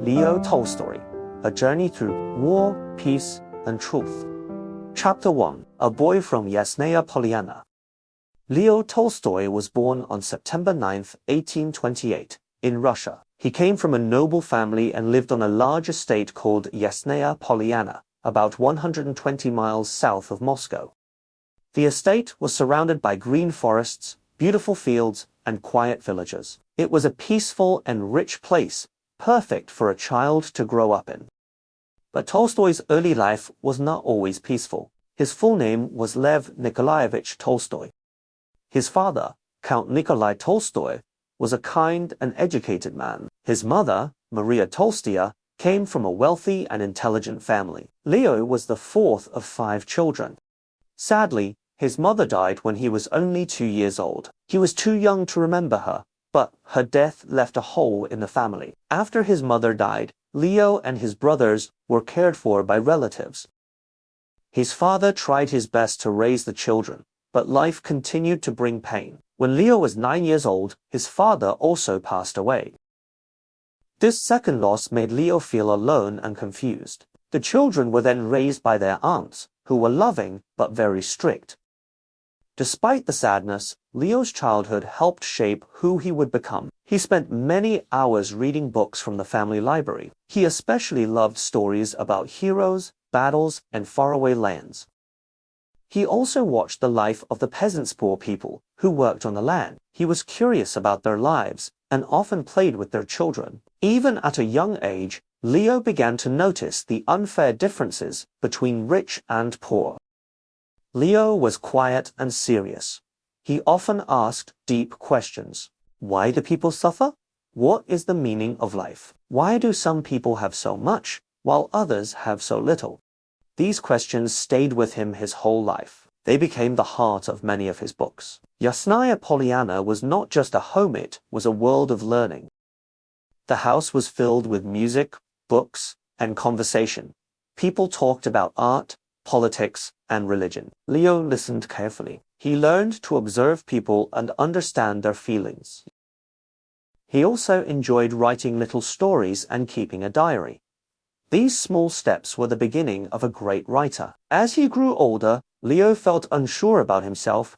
Leo Tolstoy, A Journey Through War, Peace, and Truth. Chapter 1. A Boy from Yasnaya Polyana. Leo Tolstoy was born on September 9, 1828, in Russia. He came from a noble family and lived on a large estate called Yasnaya Polyana, about 120 miles south of Moscow. The estate was surrounded by green forests, beautiful fields, and quiet villages. It was a peaceful and rich place, perfect for a child to grow up in. But Tolstoy's early life was not always peaceful. His full name was Lev Nikolaevich Tolstoy. His father, Count Nikolai Tolstoy, was a kind and educated man. His mother, Maria Tolstaya, came from a wealthy and intelligent family. Leo was the fourth of 5 children. Sadly, his mother died when he was only 2 years old. He was too young to remember her, but her death left a hole in the family. After his mother died, Leo and his brothers were cared for by relatives. His father tried his best to raise the children, but life continued to bring pain. When Leo was 9 years old, his father also passed away. This second loss made Leo feel alone and confused. The children were then raised by their aunts, who were loving but very strict. Despite the sadness, Leo's childhood helped shape who he would become. He spent many hours reading books from the family library. He especially loved stories about heroes, battles, and faraway lands. He also watched the life of the peasants' poor people who worked on the land. He was curious about their lives and often played with their children. Even at a young age, Leo began to notice the unfair differences between rich and poor. Leo was quiet and serious. He often asked deep questions. Why do people suffer? What is the meaning of life? Why do some people have so much, while others have so little? These questions stayed with him his whole life. They became the heart of many of his books. Yasnaya Polyana was not just a home, it was a world of learning. The house was filled with music, books, and conversation. People talked about art, politics, and religion. Leo listened carefully. He learned to observe people and understand their feelings. He also enjoyed writing little stories and keeping a diary. These small steps were the beginning of a great writer. As he grew older, Leo felt unsure about himself.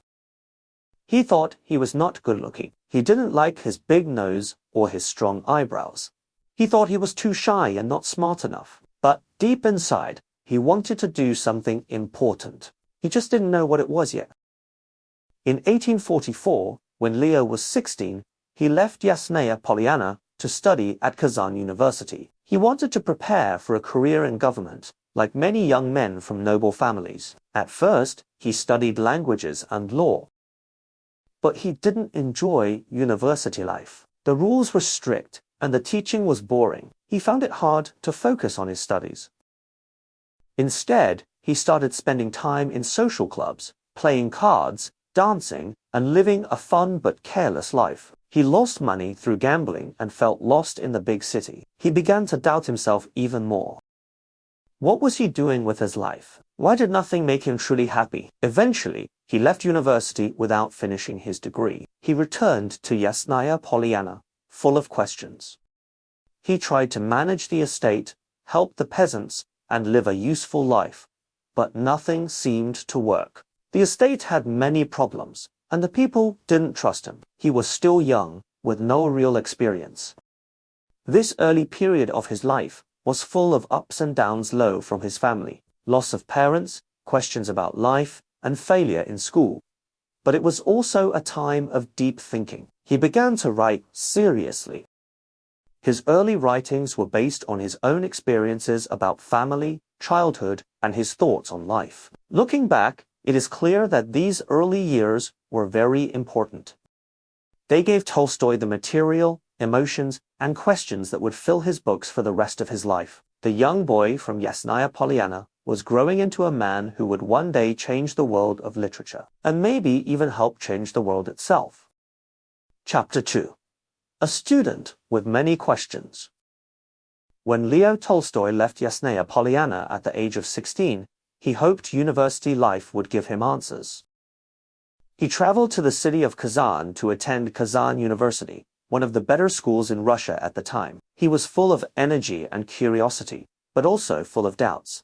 He thought he was not good-looking. He didn't like his big nose or his strong eyebrows. He thought he was too shy and not smart enough. But deep inside, he wanted to do something important. He just didn't know what it was yet. In 1844, when Leo was 16, he left Yasnaya Polyana to study at Kazan University. He wanted to prepare for a career in government, like many young men from noble families. At first, he studied languages and law. But he didn't enjoy university life. The rules were strict, and the teaching was boring. He found it hard to focus on his studies. Instead, he started spending time in social clubs, playing cards, dancing, and living a fun but careless life. He lost money through gambling and felt lost in the big city. He began to doubt himself even more. What was he doing with his life? Why did nothing make him truly happy? Eventually, he left university without finishing his degree. He returned to Yasnaya Polyana, full of questions. He tried to manage the estate, help the peasants, and live a useful life, but nothing seemed to work. The estate had many problems, and the people didn't trust him. He was still young, with no real experience. This early period of his life was full of ups and downs, low from his family, loss of parents, questions about life, and failure in school. But it was also a time of deep thinking. He began to write seriously. His early writings were based on his own experiences about family, childhood, and his thoughts on life. Looking back, it is clear that these early years were very important. They gave Tolstoy the material, emotions, and questions that would fill his books for the rest of his life. The young boy from Yasnaya Polyana was growing into a man who would one day change the world of literature, and maybe even help change the world itself. Chapter 2. A student with many questions. When Leo Tolstoy left Yasnaya Polyana at the age of 16, he hoped university life would give him answers. He traveled to the city of Kazan to attend Kazan University, one of the better schools in Russia at the time. He was full of energy and curiosity, but also full of doubts.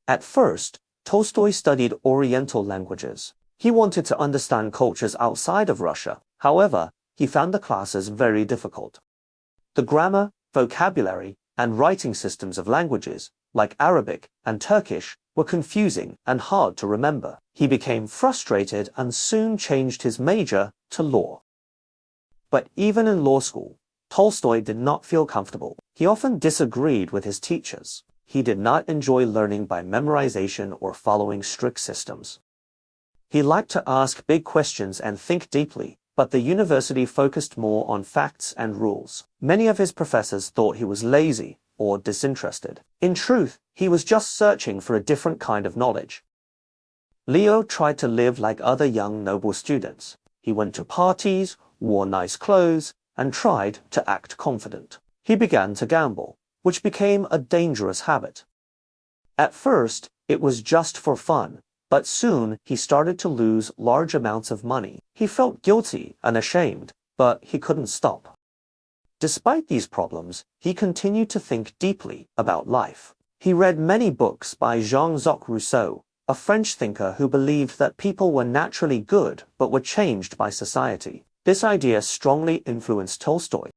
At first, Tolstoy studied Oriental languages. He wanted to understand cultures outside of Russia. However, he found the classes very difficult. The grammar, vocabulary, and writing systems of languages, like Arabic and Turkish, were confusing and hard to remember. He became frustrated and soon changed his major to law. But even in law school, Tolstoy did not feel comfortable. He often disagreed with his teachers. He did not enjoy learning by memorization or following strict systems. He liked to ask big questions and think deeply, but the university focused more on facts and rules. Many of his professors thought he was lazy or disinterested. In truth, he was just searching for a different kind of knowledge. Leo tried to live like other young noble students. He went to parties, wore nice clothes, and tried to act confident. He began to gamble, which became a dangerous habit. At first, it was just for fun, but soon he started to lose large amounts of money. He felt guilty and ashamed, but he couldn't stop. Despite these problems, he continued to think deeply about life. He read many books by Jean-Jacques Rousseau, a French thinker who believed that people were naturally good but were changed by society. This idea strongly influenced Tolstoy.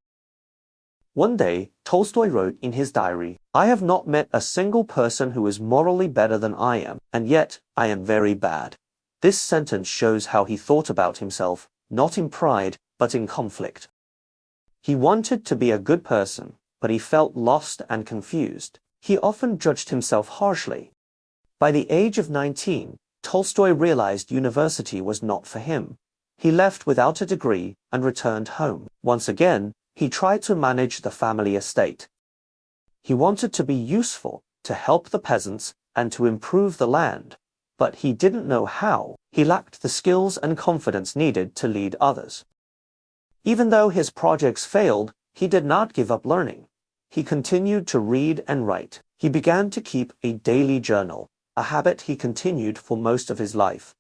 One day, Tolstoy wrote in his diary, "I have not met a single person who is morally better than I am, and yet I am very bad." This sentence shows how he thought about himself, not in pride, but in conflict. He wanted to be a good person, but he felt lost and confused. He often judged himself harshly. By the age of 19, Tolstoy realized university was not for him. He left without a degree and returned home. Once again, he tried to manage the family estate. He wanted to be useful, to help the peasants, and to improve the land, but he didn't know how. He lacked the skills and confidence needed to lead others. Even though his projects failed, he did not give up learning. He continued to read and write. He began to keep a daily journal, a habit he continued for most of his life.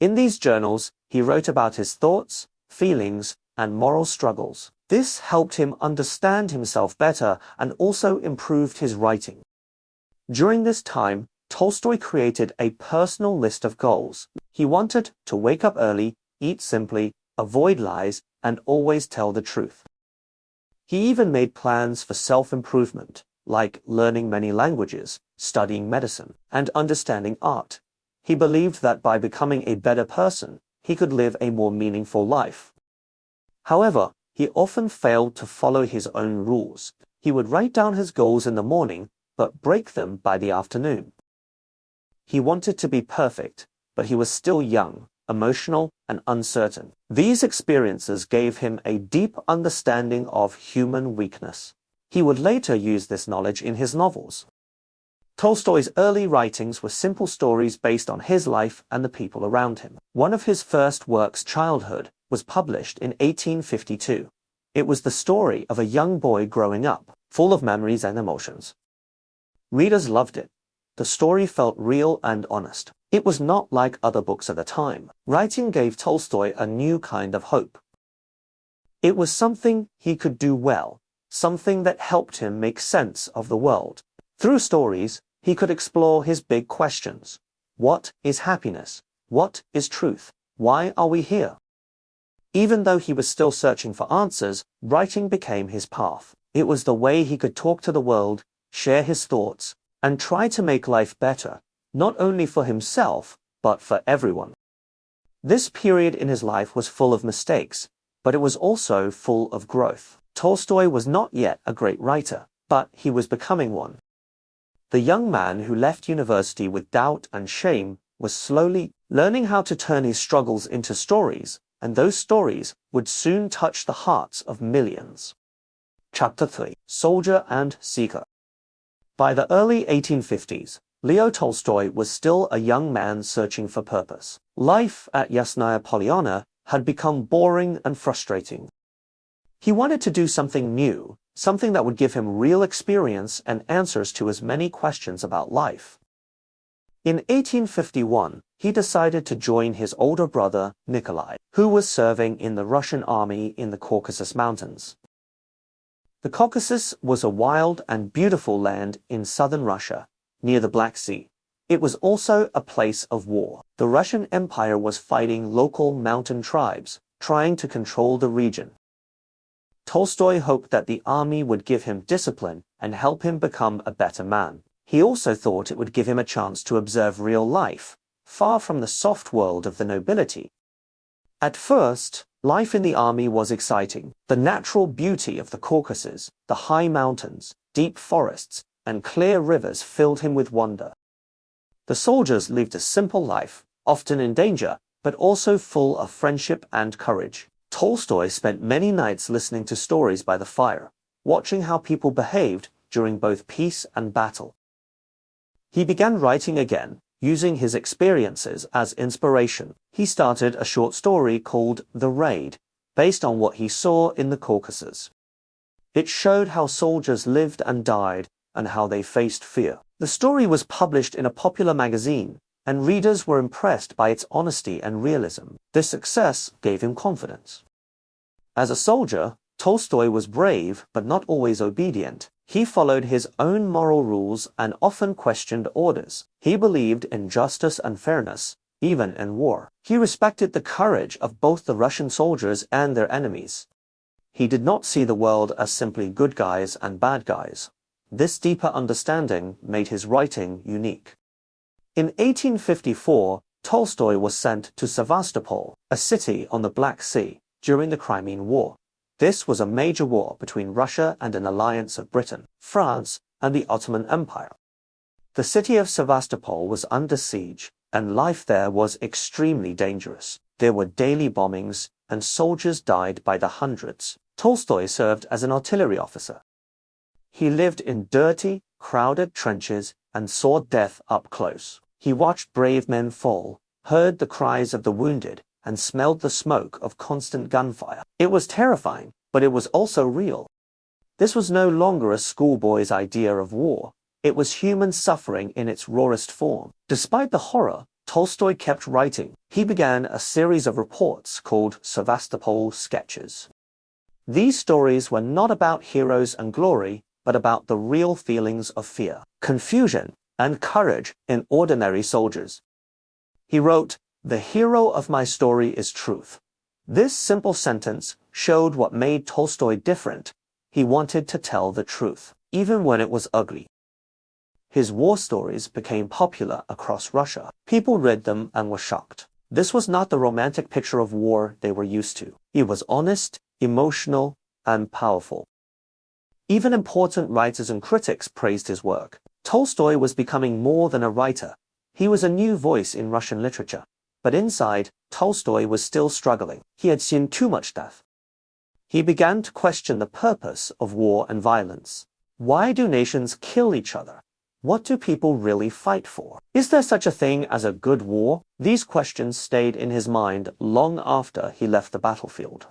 In these journals, he wrote about his thoughts, feelings, and moral struggles. This helped him understand himself better and also improved his writing. During this time, Tolstoy created a personal list of goals. He wanted to wake up early, eat simply, avoid lies, and always tell the truth. He even made plans for self-improvement, like learning many languages, studying medicine, and understanding art. He believed that by becoming a better person, he could live a more meaningful life. However, he often failed to follow his own rules. He would write down his goals in the morning, but break them by the afternoon. He wanted to be perfect, but he was still young, emotional, and uncertain. These experiences gave him a deep understanding of human weakness. He would later use this knowledge in his novels. Tolstoy's early writings were simple stories based on his life and the people around him. One of his first works, Childhood, was published in 1852. It was the story of a young boy growing up, full of memories and emotions. Readers loved it. The story felt real and honest. It was not like other books at the time. Writing gave Tolstoy a new kind of hope. It was something he could do well, something that helped him make sense of the world. Through stories, he could explore his big questions. What is happiness? What is truth? Why are we here? Even though he was still searching for answers, writing became his path. It was the way he could talk to the world, share his thoughts, and try to make life better, not only for himself, but for everyone. This period in his life was full of mistakes, but it was also full of growth. Tolstoy was not yet a great writer, but he was becoming one. The young man who left university with doubt and shame was slowly learning how to turn his struggles into stories, and those stories would soon touch the hearts of millions. Chapter 3: Soldier and Seeker. By the early 1850s, Leo Tolstoy was still a young man searching for purpose. Life at Yasnaya Polyana had become boring and frustrating. He wanted to do something new, something that would give him real experience and answers to as many questions about life. In 1851, he decided to join his older brother, Nikolai, who was serving in the Russian army in the Caucasus Mountains. The Caucasus was a wild and beautiful land in southern Russia, near the Black Sea. It was also a place of war. The Russian Empire was fighting local mountain tribes, trying to control the region. Tolstoy hoped that the army would give him discipline and help him become a better man. He also thought it would give him a chance to observe real life, far from the soft world of the nobility. At first, life in the army was exciting. The natural beauty of the Caucasus, the high mountains, deep forests, and clear rivers filled him with wonder. The soldiers lived a simple life, often in danger, but also full of friendship and courage. Tolstoy spent many nights listening to stories by the fire, watching how people behaved during both peace and battle. He began writing again, using his experiences as inspiration. He started a short story called The Raid, based on what he saw in the Caucasus. It showed how soldiers lived and died and how they faced fear. The story was published in a popular magazine, and readers were impressed by its honesty and realism. This success gave him confidence. As a soldier, Tolstoy was brave but not always obedient. He followed his own moral rules and often questioned orders. He believed in justice and fairness, even in war. He respected the courage of both the Russian soldiers and their enemies. He did not see the world as simply good guys and bad guys. This deeper understanding made his writing unique. In 1854, Tolstoy was sent to Sevastopol, a city on the Black Sea, during the Crimean War. This was a major war between Russia and an alliance of Britain, France, and the Ottoman Empire. The city of Sevastopol was under siege, and life there was extremely dangerous. There were daily bombings, and soldiers died by the hundreds. Tolstoy served as an artillery officer. He lived in dirty, crowded trenches and saw death up close. He watched brave men fall, heard the cries of the wounded, and smelled the smoke of constant gunfire. It was terrifying, but it was also real. This was no longer a schoolboy's idea of war. It was human suffering in its rawest form. Despite the horror, Tolstoy kept writing. He began a series of reports called Sevastopol Sketches. These stories were not about heroes and glory, but about the real feelings of fear, confusion, and courage in ordinary soldiers. He wrote, "The hero of my story is truth." This simple sentence showed what made Tolstoy different. He wanted to tell the truth, even when it was ugly. His war stories became popular across Russia. People read them and were shocked. This was not the romantic picture of war they were used to. It was honest, emotional, and powerful. Even important writers and critics praised his work. Tolstoy was becoming more than a writer. He was a new voice in Russian literature. But inside, Tolstoy was still struggling. He had seen too much death. He began to question the purpose of war and violence. Why do nations kill each other? What do people really fight for? Is there such a thing as a good war? These questions stayed in his mind long after he left the battlefield.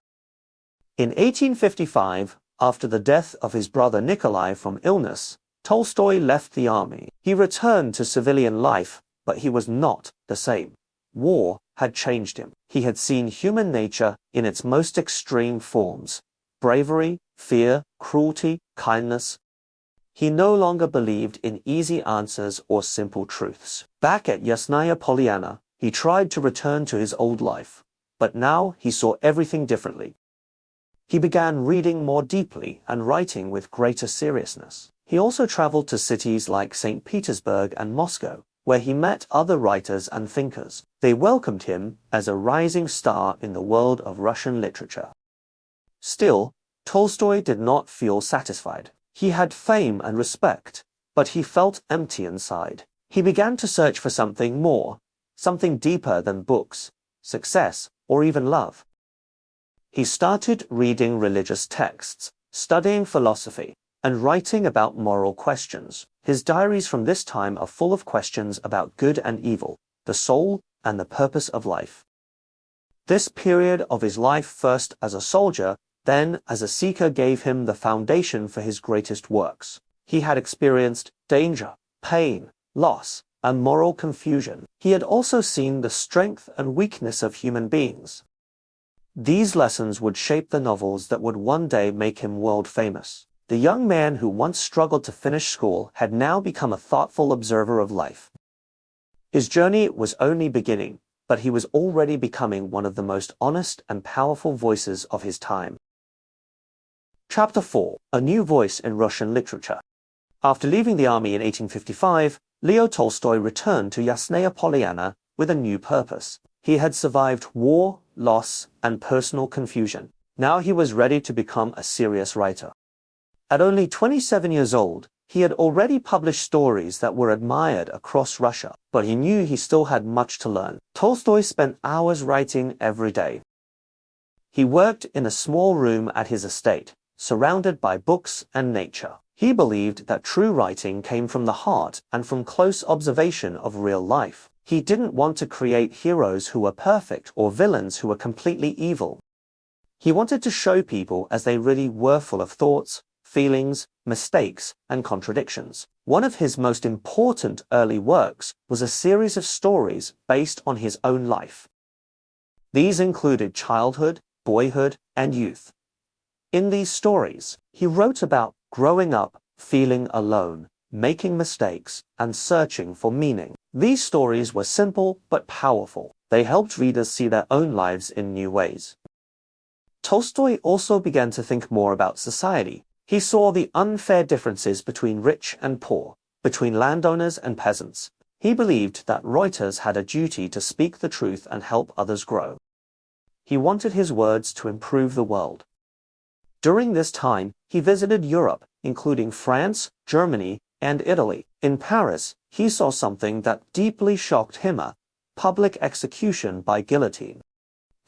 In 1855, after the death of his brother Nikolai from illness, Tolstoy left the army. He returned to civilian life, but he was not the same. War had changed him. He had seen human nature in its most extreme forms: bravery, fear, cruelty, kindness. He no longer believed in easy answers or simple truths. Back at Yasnaya Polyana, he tried to return to his old life, but now he saw everything differently. He began reading more deeply and writing with greater seriousness. He also traveled to cities like St. Petersburg and Moscow, where he met other writers and thinkers. They welcomed him as a rising star in the world of Russian literature. Still, Tolstoy did not feel satisfied. He had fame and respect, but he felt empty inside. He began to search for something more, something deeper than books, success, or even love. He started reading religious texts, studying philosophy, and writing about moral questions. His diaries from this time are full of questions about good and evil, the soul, and the purpose of life. This period of his life, first as a soldier, then as a seeker, gave him the foundation for his greatest works. He had experienced danger, pain, loss, and moral confusion. He had also seen the strength and weakness of human beings. These lessons would shape the novels that would one day make him world famous. The young man who once struggled to finish school had now become a thoughtful observer of life. His journey was only beginning, but he was already becoming one of the most honest and powerful voices of his time. Chapter 4: A New Voice in Russian Literature. After leaving the army in 1855, Leo Tolstoy returned to Yasnaya Polyana with a new purpose. He had survived war, loss, and personal confusion. Now he was ready to become a serious writer. At only 27 years old, he had already published stories that were admired across Russia, but he knew he still had much to learn. Tolstoy spent hours writing every day. He worked in a small room at his estate, surrounded by books and nature. He believed that true writing came from the heart and from close observation of real life. He didn't want to create heroes who were perfect or villains who were completely evil. He wanted to show people as they really were, full of thoughts, feelings, mistakes, and contradictions. One of his most important early works was a series of stories based on his own life. These included childhood, boyhood, and youth. In these stories, he wrote about growing up, feeling alone, making mistakes, and searching for meaning. These stories were simple but powerful. They helped readers see their own lives in new ways. Tolstoy also began to think more about society. He saw the unfair differences between rich and poor, between landowners and peasants. He believed that writers had a duty to speak the truth and help others grow. He wanted his words to improve the world. During this time, he visited Europe, including France, Germany, and Italy. In Paris, he saw something that deeply shocked him: a public execution by guillotine.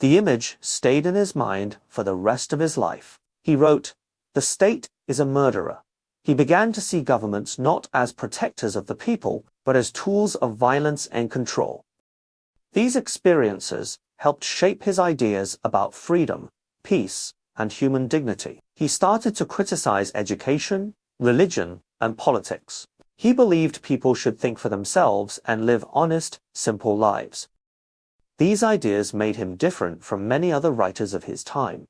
The image stayed in his mind for the rest of his life. He wrote, "The state is a murderer." He began to see governments not as protectors of the people, but as tools of violence and control. These experiences helped shape his ideas about freedom, peace, and human dignity. He started to criticize education, religion, and politics. He believed people should think for themselves and live honest, simple lives. These ideas made him different from many other writers of his time.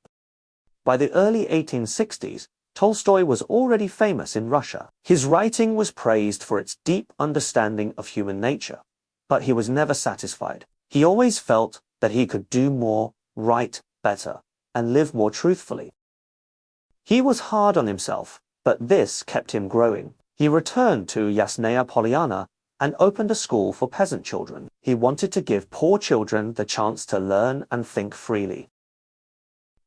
By the early 1860s, Tolstoy was already famous in Russia. His writing was praised for its deep understanding of human nature, but he was never satisfied. He always felt that he could do more, write better, and live more truthfully. He was hard on himself, but this kept him growing. He returned to Yasnaya Polyana and opened a school for peasant children. He wanted to give poor children the chance to learn and think freely.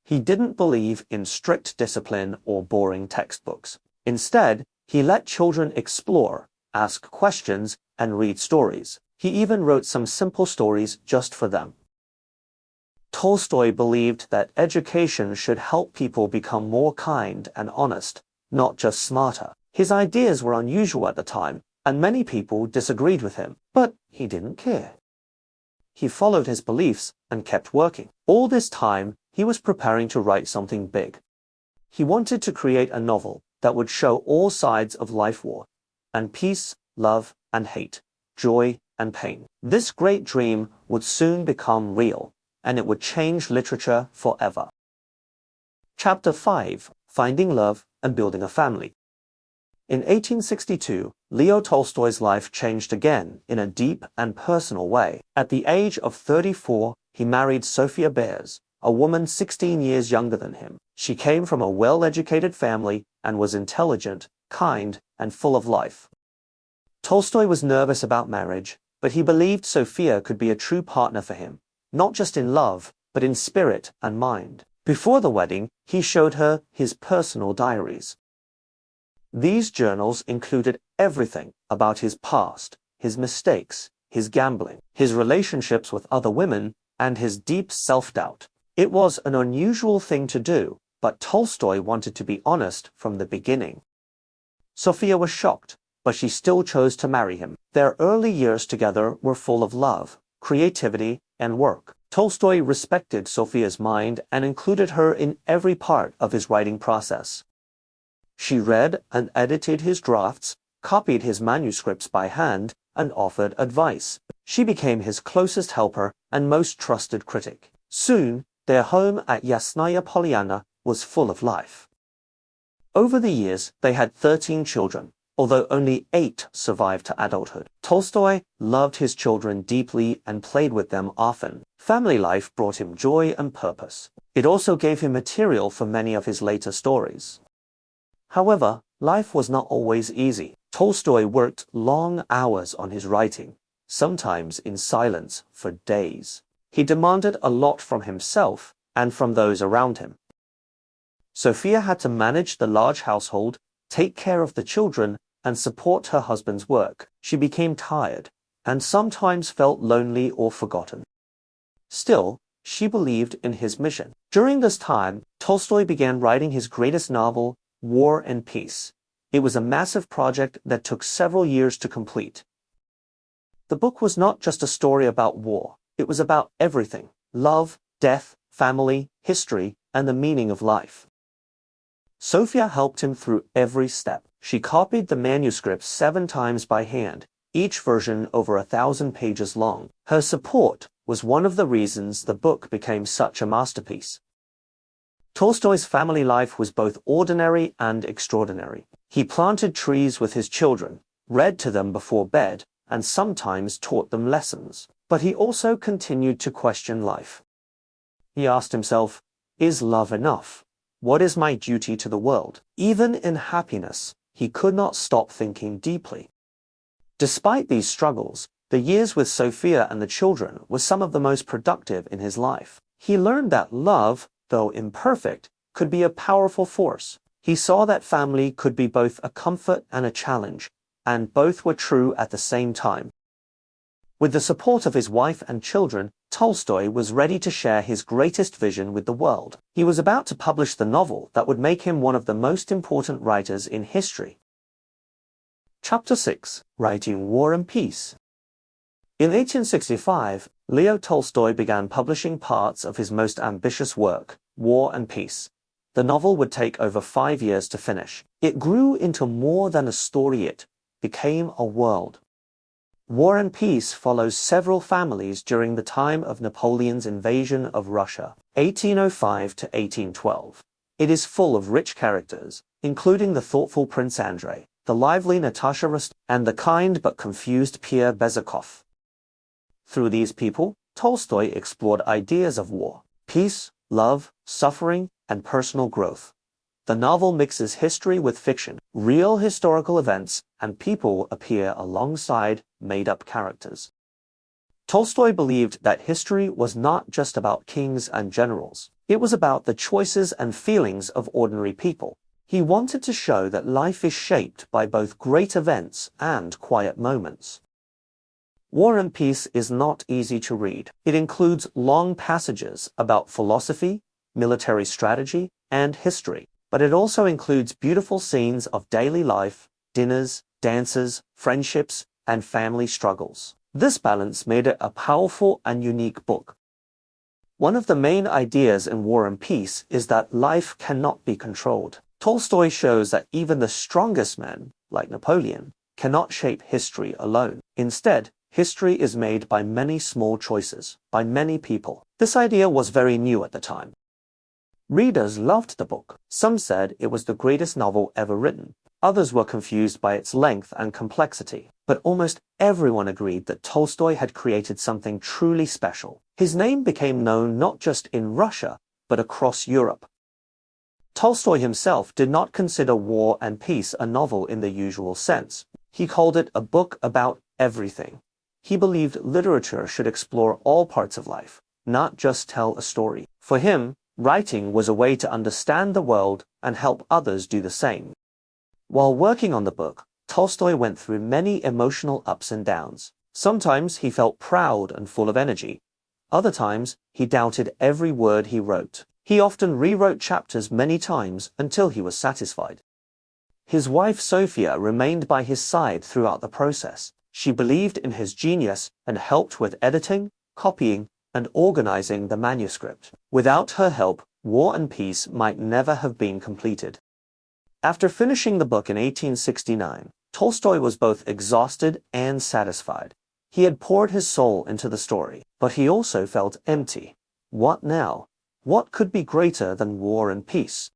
He didn't believe in strict discipline or boring textbooks. Instead, he let children explore, ask questions, and read stories. He even wrote some simple stories just for them. Tolstoy believed that education should help people become more kind and honest, not just smarter. His ideas were unusual at the time, and many people disagreed with him, but he didn't care. He followed his beliefs and kept working. All this time, he was preparing to write something big. He wanted to create a novel that would show all sides of life: war and peace, love and hate, joy and pain. This great dream would soon become real, and it would change literature forever. Chapter 5: Finding Love and Building a Family. In 1862, Leo Tolstoy's life changed again in a deep and personal way. At the age of 34, he married Sophia Bears, a woman 16 years younger than him. She came from a well-educated family and was intelligent, kind, and full of life. Tolstoy was nervous about marriage, but he believed Sophia could be a true partner for him, not just in love, but in spirit and mind. Before the wedding, he showed her his personal diaries. These journals included everything about his past, his mistakes, his gambling, his relationships with other women, and his deep self-doubt. It was an unusual thing to do, but Tolstoy wanted to be honest from the beginning. Sophia was shocked, but she still chose to marry him. Their early years together were full of love, creativity, and work. Tolstoy respected Sophia's mind and included her in every part of his writing process. She read and edited his drafts, copied his manuscripts by hand, and offered advice. She became his closest helper and most trusted critic. Soon, their home at Yasnaya Polyana was full of life. Over the years, they had 13 children, although only 8 survived to adulthood. Tolstoy loved his children deeply and played with them often. Family life brought him joy and purpose. It also gave him material for many of his later stories. However, life was not always easy. Tolstoy worked long hours on his writing, sometimes in silence for days. He demanded a lot from himself and from those around him. Sophia had to manage the large household, take care of the children, and support her husband's work. She became tired and sometimes felt lonely or forgotten. Still, she believed in his mission. During this time, Tolstoy began writing his greatest novel, War and Peace. It was a massive project that took several years to complete. The book was not just a story about war. It was about everything: love, death, family, history, and the meaning of life. Sophia helped him through every step. She copied the manuscript 7 times by hand, each version over 1,000 pages long. Her support was one of the reasons the book became such a masterpiece. Tolstoy's family life was both ordinary and extraordinary. He planted trees with his children, read to them before bed, and sometimes taught them lessons. But he also continued to question life. He asked himself, is love enough? What is my duty to the world? Even in happiness, he could not stop thinking deeply. Despite these struggles, the years with Sophia and the children were some of the most productive in his life. He learned that love, though imperfect, could be a powerful force. He saw that family could be both a comfort and a challenge, and both were true at the same time. With the support of his wife and children, Tolstoy was ready to share his greatest vision with the world. He was about to publish the novel that would make him one of the most important writers in history. Chapter 6: Writing War and Peace. In 1865, Leo Tolstoy began publishing parts of his most ambitious work, War and Peace. The novel would take over 5 years to finish. It grew into more than a story. It became a world. War and Peace follows several families during the time of Napoleon's invasion of Russia, 1805 to 1812. It is full of rich characters, including the thoughtful Prince Andrei, the lively Natasha Rostov, and the kind but confused Pierre Bezukhov. Through these people, Tolstoy explored ideas of war, peace, love, suffering, and personal growth. The novel mixes history with fiction. Real historical events and people appear alongside made-up characters. Tolstoy believed that history was not just about kings and generals. It was about the choices and feelings of ordinary people. He wanted to show that life is shaped by both great events and quiet moments. War and Peace is not easy to read. It includes long passages about philosophy, military strategy, and history. But it also includes beautiful scenes of daily life, dinners, dances, friendships, and family struggles. This balance made it a powerful and unique book. One of the main ideas in War and Peace is that life cannot be controlled. Tolstoy shows that even the strongest men, like Napoleon, cannot shape history alone. Instead, history is made by many small choices, by many people. This idea was very new at the time. Readers loved the book. Some said it was the greatest novel ever written. Others were confused by its length and complexity. But almost everyone agreed that Tolstoy had created something truly special. His name became known not just in Russia, but across Europe. Tolstoy himself did not consider War and Peace a novel in the usual sense. He called it a book about everything. He believed literature should explore all parts of life, not just tell a story. For him, writing was a way to understand the world and help others do the same. While working on the book, Tolstoy went through many emotional ups and downs. Sometimes he felt proud and full of energy. Other times, he doubted every word he wrote. He often rewrote chapters many times until he was satisfied. His wife Sophia remained by his side throughout the process. She believed in his genius and helped with editing, copying, and organizing the manuscript. Without her help, War and Peace might never have been completed. After finishing the book in 1869, Tolstoy was both exhausted and satisfied. He had poured his soul into the story, but he also felt empty. What now? What could be greater than war and peace?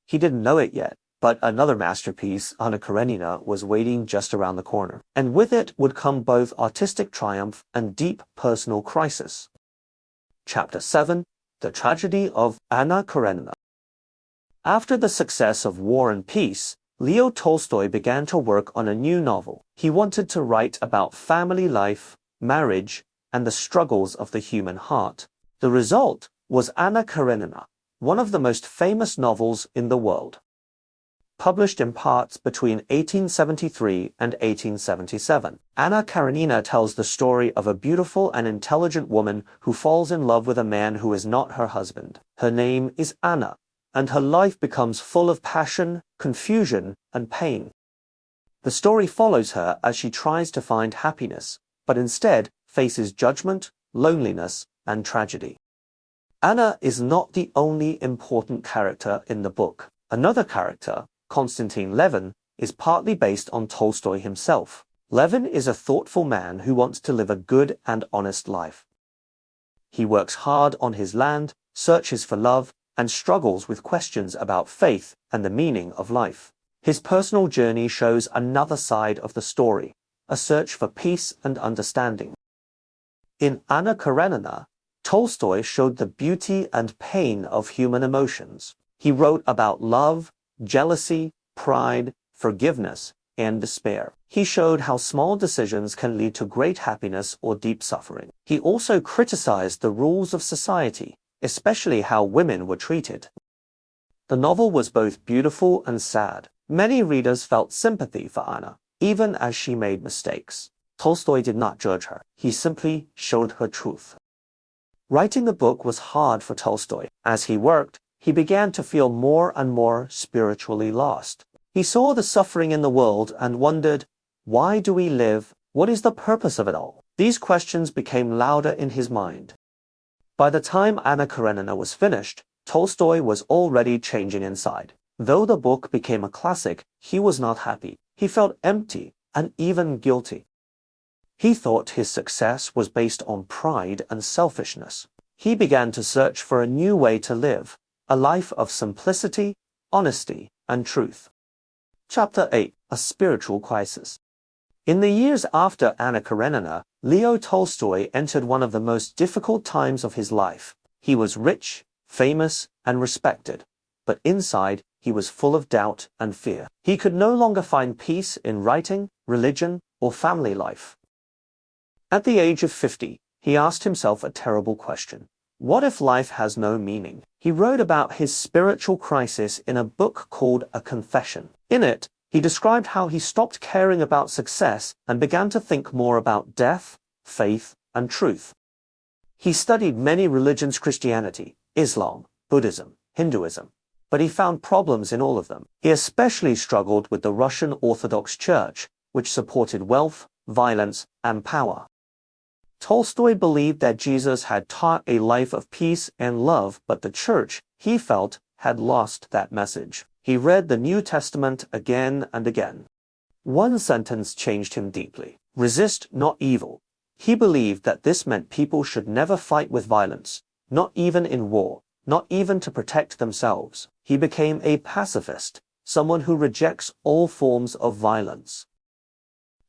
He didn't know it yet, but another masterpiece, Anna Karenina, was waiting just around the corner, and with it would come both artistic triumph and deep personal crisis. Chapter 7: The Tragedy of Anna Karenina. After the success of War and Peace, Leo Tolstoy began to work on a new novel. He wanted to write about family life, marriage, and the struggles of the human heart. The result was Anna Karenina, one of the most famous novels in the world. Published in parts between 1873 and 1877, Anna Karenina tells the story of a beautiful and intelligent woman who falls in love with a man who is not her husband. Her name is Anna, and her life becomes full of passion, confusion, and pain. The story follows her as she tries to find happiness, but instead faces judgment, loneliness, and tragedy. Anna is not the only important character in the book. Another character, Konstantin Levin, is partly based on Tolstoy himself. Levin is a thoughtful man who wants to live a good and honest life. He works hard on his land, searches for love, and struggles with questions about faith and the meaning of life. His personal journey shows another side of the story, a search for peace and understanding. In Anna Karenina, Tolstoy showed the beauty and pain of human emotions. He wrote about love, jealousy, pride, forgiveness, and despair. He showed how small decisions can lead to great happiness or deep suffering. He also criticized the rules of society, especially how women were treated. The novel was both beautiful and sad. Many readers felt sympathy for Anna, even as she made mistakes. Tolstoy did not judge her. He simply showed her truth. Writing the book was hard for Tolstoy. As he worked, he began to feel more and more spiritually lost. He saw the suffering in the world and wondered, why do we live? What is the purpose of it all? These questions became louder in his mind. By the time Anna Karenina was finished, Tolstoy was already changing inside. Though the book became a classic, he was not happy. He felt empty and even guilty. He thought his success was based on pride and selfishness. He began to search for a new way to live, a life of simplicity, honesty, and truth. Chapter 8: A Spiritual Crisis. In the years after Anna Karenina, Leo Tolstoy entered one of the most difficult times of his life. He was rich, famous, and respected, but inside he was full of doubt and fear. He could no longer find peace in writing, religion, or family life. At the age of 50, he asked himself a terrible question. What if life has no meaning? He wrote about his spiritual crisis in a book called A Confession. In it, he described how he stopped caring about success and began to think more about death, faith, and truth. He studied many religions: Christianity, Islam, Buddhism, Hinduism, but he found problems in all of them. He especially struggled with the Russian Orthodox Church, which supported wealth, violence, and power. Tolstoy believed that Jesus had taught a life of peace and love, but the Church, he felt, had lost that message. He read the New Testament again and again. One sentence changed him deeply. Resist not evil. He believed that this meant people should never fight with violence, not even in war, not even to protect themselves. He became a pacifist, someone who rejects all forms of violence.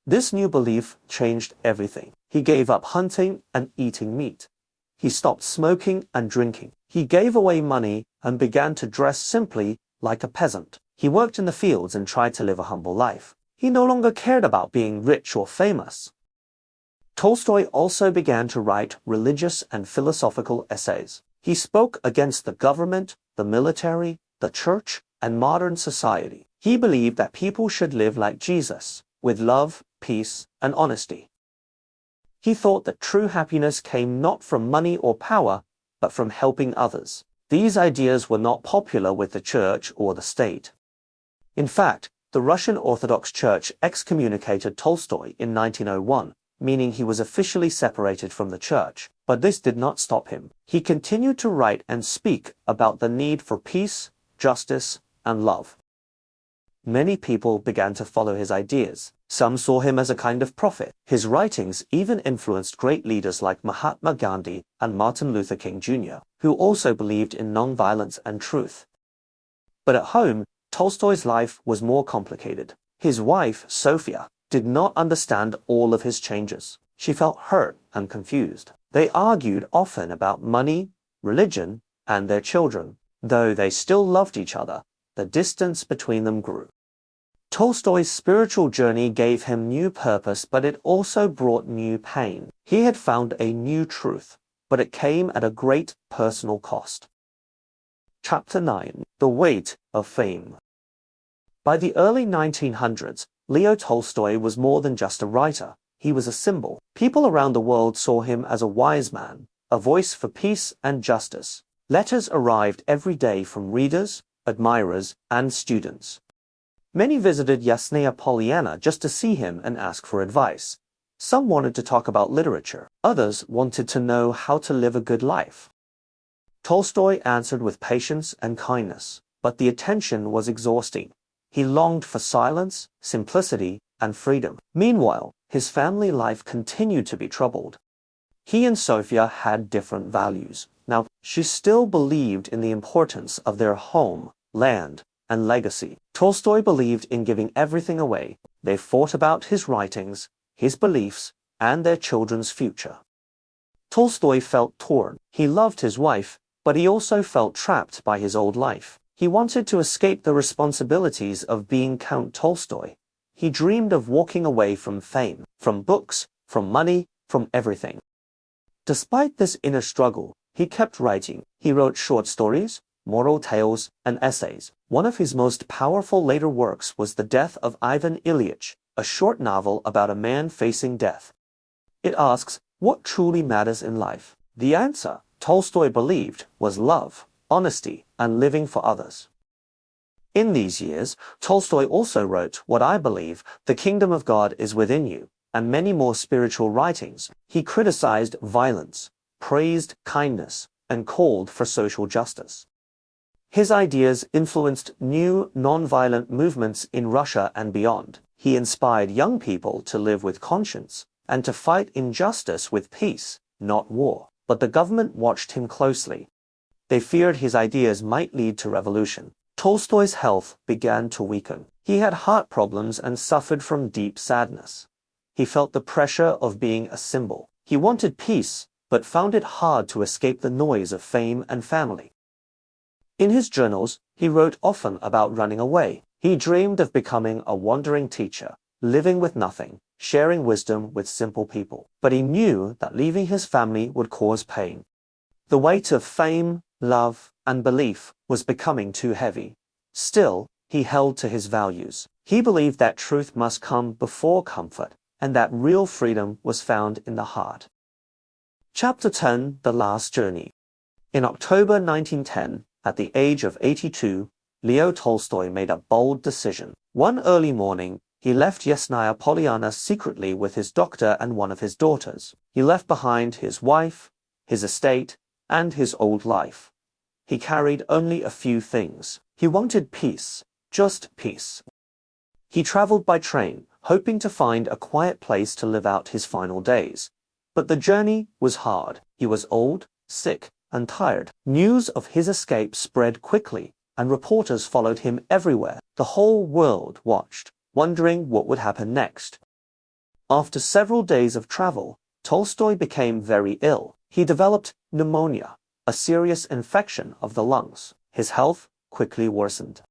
This new belief changed everything. He gave up hunting and eating meat. He stopped smoking and drinking. He gave away money and began to dress simply like a peasant. He worked in the fields and tried to live a humble life. He no longer cared about being rich or famous. Tolstoy also began to write religious and philosophical essays. He spoke against the government, the military, the church, and modern society. He believed that people should live like Jesus, with love, peace, and honesty. He thought that true happiness came not from money or power, but from helping others. These ideas were not popular with the church or the state. In fact, the Russian Orthodox Church excommunicated Tolstoy in 1901, meaning he was officially separated from the church. But this did not stop him. He continued to write and speak about the need for peace, justice, and love. Many people began to follow his ideas. Some saw him as a kind of prophet. His writings even influenced great leaders like Mahatma Gandhi and Martin Luther King Jr., who also believed in nonviolence and truth. But at home, Tolstoy's life was more complicated. His wife, Sophia, did not understand all of his changes. She felt hurt and confused. They argued often about money, religion, and their children. Though they still loved each other, the distance between them grew. Tolstoy's spiritual journey gave him new purpose, but it also brought new pain. He had found a new truth, but it came at a great personal cost. Chapter 9. The Weight of Fame. By the early 1900s, Leo Tolstoy was more than just a writer. He was a symbol. People around the world saw him as a wise man, a voice for peace and justice. Letters arrived every day from readers, admirers, and students. Many visited Yasnaya Polyana just to see him and ask for advice. Some wanted to talk about literature. Others wanted to know how to live a good life. Tolstoy answered with patience and kindness, but the attention was exhausting. He longed for silence, simplicity, and freedom. Meanwhile, his family life continued to be troubled. He and Sophia had different values. Now, she still believed in the importance of their home, land, and legacy. Tolstoy believed in giving everything away. They fought about his writings, his beliefs, and their children's future. Tolstoy felt torn. He loved his wife, but he also felt trapped by his old life. He wanted to escape the responsibilities of being Count Tolstoy. He dreamed of walking away from fame, from books, from money, from everything. Despite this inner struggle, he kept writing. He wrote short stories, moral tales, and essays. One of his most powerful later works was The Death of Ivan Ilyich, a short novel about a man facing death. It asks, what truly matters in life? The answer, Tolstoy believed, was love, honesty, and living for others. In these years, Tolstoy also wrote What I Believe, The Kingdom of God is Within You, and many more spiritual writings. He criticized violence, praised kindness, and called for social justice. His ideas influenced new nonviolent movements in Russia and beyond. He inspired young people to live with conscience and to fight injustice with peace, not war. But the government watched him closely. They feared his ideas might lead to revolution. Tolstoy's health began to weaken. He had heart problems and suffered from deep sadness. He felt the pressure of being a symbol. He wanted peace, but found it hard to escape the noise of fame and family. In his journals, he wrote often about running away. He dreamed of becoming a wandering teacher, living with nothing, sharing wisdom with simple people. But he knew that leaving his family would cause pain. The weight of fame, love, and belief was becoming too heavy. Still, he held to his values. He believed that truth must come before comfort, and that real freedom was found in the heart. Chapter 10. The Last Journey. In October 1910, at the age of 82, Leo Tolstoy made a bold decision. One early morning, he left Yasnaya Polyana secretly with his doctor and one of his daughters. He left behind his wife, his estate, and his old life. He carried only a few things. He wanted peace, just peace. He traveled by train, hoping to find a quiet place to live out his final days. But the journey was hard. He was old, sick, and tired. News of his escape spread quickly, and reporters followed him everywhere. The whole world watched, wondering what would happen next. After several days of travel, Tolstoy became very ill. He developed pneumonia, a serious infection of the lungs. His health quickly worsened.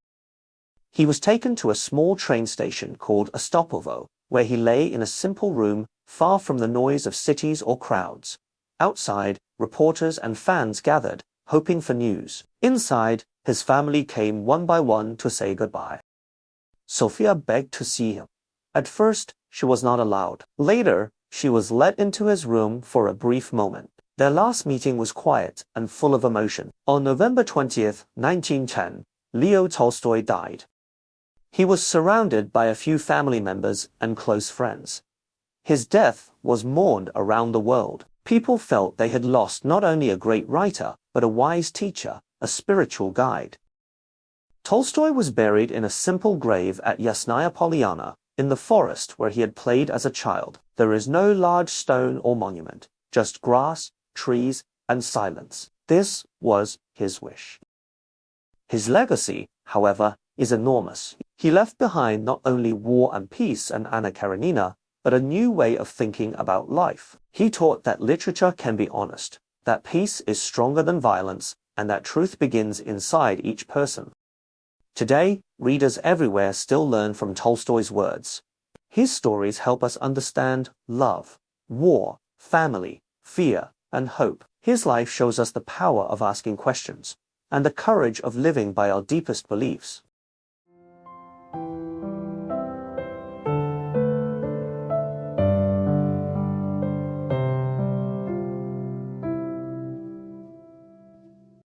He was taken to a small train station called Ostopovo, where he lay in a simple room far from the noise of cities or crowds. Outside, reporters and fans gathered, hoping for news. Inside, his family came one by one to say goodbye. Sophia begged to see him. At first, she was not allowed. Later, she was let into his room for a brief moment. Their last meeting was quiet and full of emotion. On November 20th, 1910, Leo Tolstoy died. He was surrounded by a few family members and close friends. His death was mourned around the world. People felt they had lost not only a great writer, but a wise teacher, a spiritual guide. Tolstoy was buried in a simple grave at Yasnaya Polyana, in the forest where he had played as a child. There is no large stone or monument, just grass, trees, and silence. This was his wish. His legacy, however, is enormous. He left behind not only War and Peace and Anna Karenina, but a new way of thinking about life. He taught that literature can be honest, that peace is stronger than violence, and that truth begins inside each person. Today, readers everywhere still learn from Tolstoy's words. His stories help us understand love, war, family, fear, and hope. His life shows us the power of asking questions and the courage of living by our deepest beliefs.